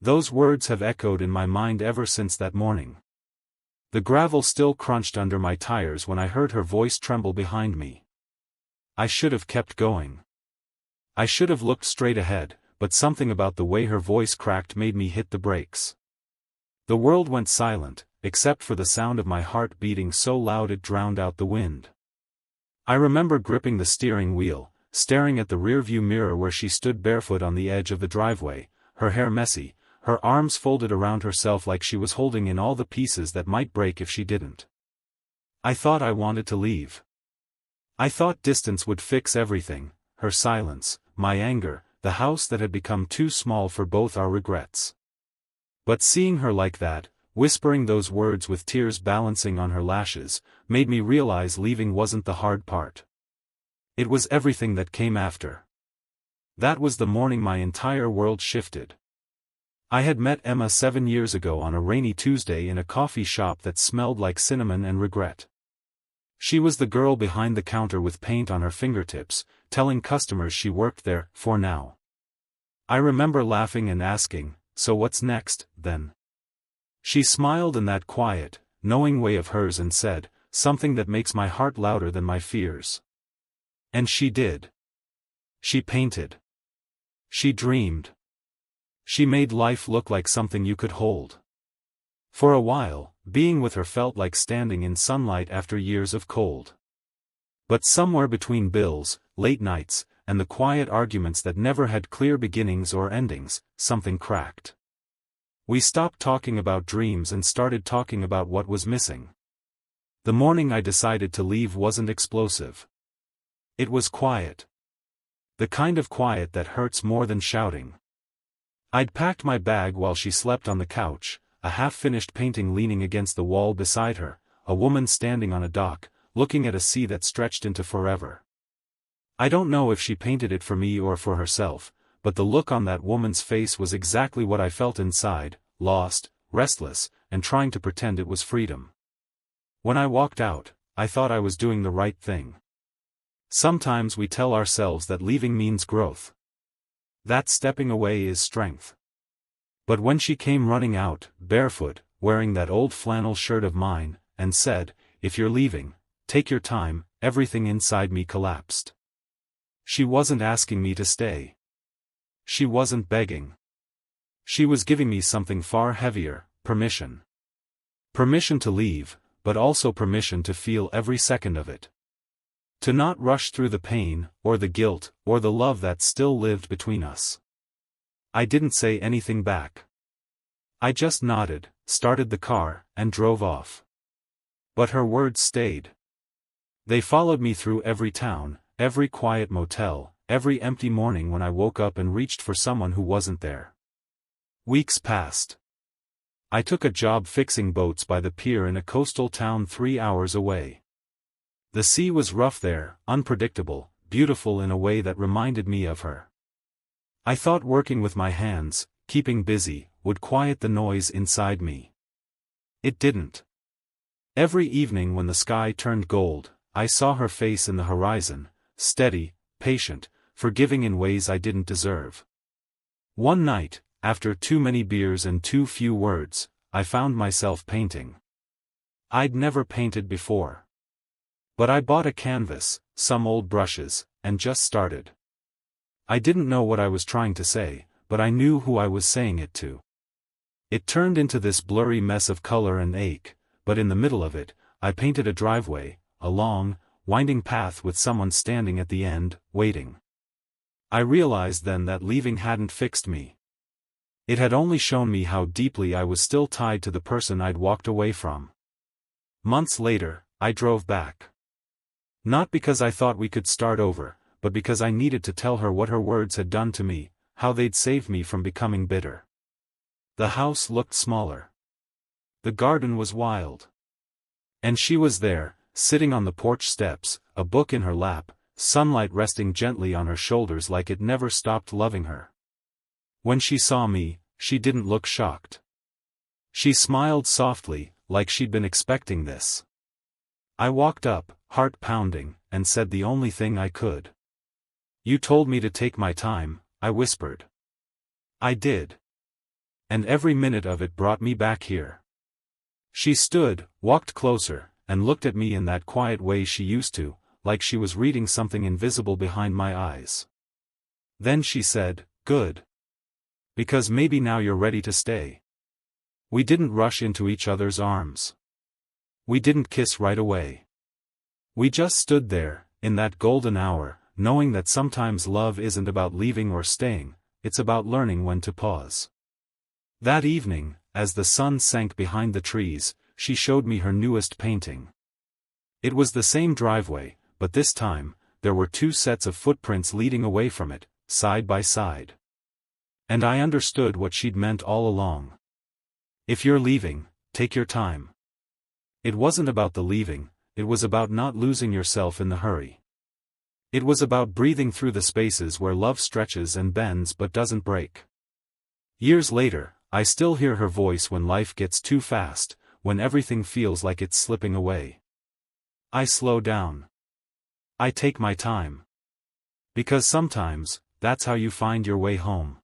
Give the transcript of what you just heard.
Those words have echoed in my mind ever since that morning. The gravel still crunched under my tires when I heard her voice tremble behind me. I should have kept going. I should have looked straight ahead, but something about the way her voice cracked made me hit the brakes. The world went silent, except for the sound of my heart beating so loud it drowned out the wind. I remember gripping the steering wheel, staring at the rearview mirror where she stood barefoot on the edge of the driveway, her hair messy, her arms folded around herself like she was holding in all the pieces that might break if she didn't. I thought I wanted to leave. I thought distance would fix everything, her silence, my anger, the house that had become too small for both our regrets. But seeing her like that, whispering those words with tears balancing on her lashes, made me realize leaving wasn't the hard part. It was everything that came after. That was the morning my entire world shifted. I had met Emma 7 years ago on a rainy Tuesday in a coffee shop that smelled like cinnamon and regret. She was the girl behind the counter with paint on her fingertips, telling customers she worked there, for now. I remember laughing and asking, "So what's next, then?" She smiled in that quiet, knowing way of hers and said, something that makes my heart louder than my fears. And she did. She painted. She dreamed. She made life look like something you could hold. For a while, being with her felt like standing in sunlight after years of cold. But somewhere between bills, late nights, and the quiet arguments that never had clear beginnings or endings, something cracked. We stopped talking about dreams and started talking about what was missing. The morning I decided to leave wasn't explosive. It was quiet. The kind of quiet that hurts more than shouting. I'd packed my bag while she slept on the couch, a half-finished painting leaning against the wall beside her, a woman standing on a dock, looking at a sea that stretched into forever. I don't know if she painted it for me or for herself, but the look on that woman's face was exactly what I felt inside, lost, restless, and trying to pretend it was freedom. When I walked out, I thought I was doing the right thing. Sometimes we tell ourselves that leaving means growth. That stepping away is strength. But when she came running out, barefoot, wearing that old flannel shirt of mine, and said, "If you're leaving, take your time," everything inside me collapsed. She wasn't asking me to stay. She wasn't begging. She was giving me something far heavier, permission. Permission to leave, but also permission to feel every second of it. To not rush through the pain, or the guilt, or the love that still lived between us. I didn't say anything back. I just nodded, started the car, and drove off. But her words stayed. They followed me through every town, every quiet motel, every empty morning when I woke up and reached for someone who wasn't there. Weeks passed. I took a job fixing boats by the pier in a coastal town 3 hours away. The sea was rough there, unpredictable, beautiful in a way that reminded me of her. I thought working with my hands, keeping busy, would quiet the noise inside me. It didn't. Every evening when the sky turned gold, I saw her face in the horizon, steady, patient, forgiving in ways I didn't deserve. One night, after too many beers and too few words, I found myself painting. I'd never painted before. But I bought a canvas, some old brushes, and just started. I didn't know what I was trying to say, but I knew who I was saying it to. It turned into this blurry mess of color and ache, but in the middle of it, I painted a driveway, a long, winding path with someone standing at the end, waiting. I realized then that leaving hadn't fixed me. It had only shown me how deeply I was still tied to the person I'd walked away from. Months later, I drove back. Not because I thought we could start over, but because I needed to tell her what her words had done to me, how they'd saved me from becoming bitter. The house looked smaller. The garden was wild. And she was there, sitting on the porch steps, a book in her lap, sunlight resting gently on her shoulders like it never stopped loving her. When she saw me, she didn't look shocked. She smiled softly, like she'd been expecting this. I walked up, heart pounding, and said the only thing I could. "You told me to take my time," I whispered. "I did. And every minute of it brought me back here. She stood, walked closer, and looked at me in that quiet way she used to, like she was reading something invisible behind my eyes. Then she said, "Good. Because maybe now you're ready to stay." We didn't rush into each other's arms. We didn't kiss right away. We just stood there, in that golden hour, knowing that sometimes love isn't about leaving or staying, it's about learning when to pause. That evening, as the sun sank behind the trees, she showed me her newest painting. It was the same driveway, but this time, there were two sets of footprints leading away from it, side by side. And I understood what she'd meant all along. If you're leaving, take your time. It wasn't about the leaving, it was about not losing yourself in the hurry. It was about breathing through the spaces where love stretches and bends but doesn't break. Years later, I still hear her voice when life gets too fast, when everything feels like it's slipping away. I slow down. I take my time. Because sometimes, that's how you find your way home.